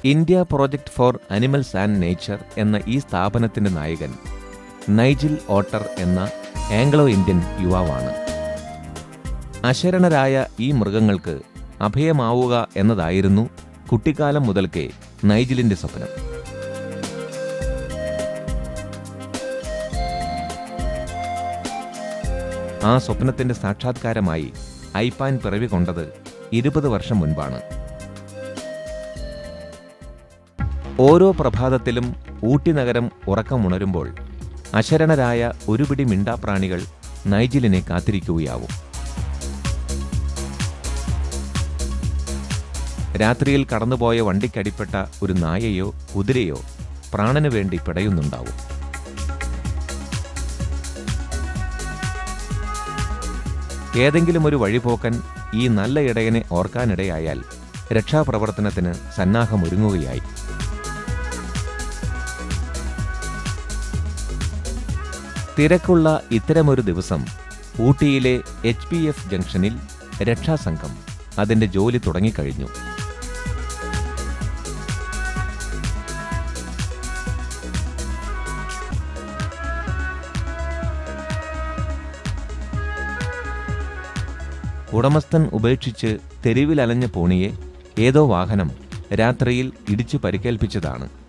India project four animals and nature എന്ന ഈ സ്ഥാപനത്തിന്റെ നായകൻ നൈജിൽ ഓട്ടർ എന്ന ആംഗ്ലോ ഇന്ത്യൻ യുവാവാണ്. അശരണരായ ഈ മൃഗങ്ങൾക്ക് അഭയമാവുക എന്നതായിരുന്നു കുട്ടിക്കാലം മുതൽക്കേ നൈജിലിന്റെ സ്വപ്നം. ആ സ്വപ്നത്തിന്റെ സാക്ഷാത്കാരമായി ഐപാൻ പിറവി കൊണ്ടത് 20 വർഷം മുൻപാണ്. ഓരോ പ്രഭാതത്തിലും ഊട്ടി നഗരം ഉറക്കമുണരുമ്പോൾ അശരണരായ ഒരു പിടി മിണ്ടാപ്രാണികൾ നൈജിലിനെ കാത്തിരിക്കുകയാവും. രാത്രിയിൽ കടന്നുപോയ വണ്ടിക്കടിപ്പെട്ട ഒരു നായയോ കുതിരയോ പ്രാണനു വേണ്ടി പിടയുന്നുണ്ടാവും. ഏതെങ്കിലും ഒരു വഴിപോക്കൻ ഈ നല്ല ഇടയനെ ഓർക്കാനിടയായാൽ രക്ഷാപ്രവർത്തനത്തിന് സന്നാഹമൊരുങ്ങുകയായി. തിരക്കുള്ള ഇത്തരമൊരു ദിവസം ഊട്ടിയിലെ HPF ജംഗ്ഷനിൽ രക്ഷാസംഘം അതിന്റെ ജോലി തുടങ്ങിക്കഴിഞ്ഞു. ഉടമസ്ഥൻ ഉപേക്ഷിച്ച് തെരുവിലലഞ്ഞ പോണിയെ ഏതോ വാഹനം രാത്രിയിൽ ഇടിച്ചു പരിക്കേൽപ്പിച്ചതാണ്.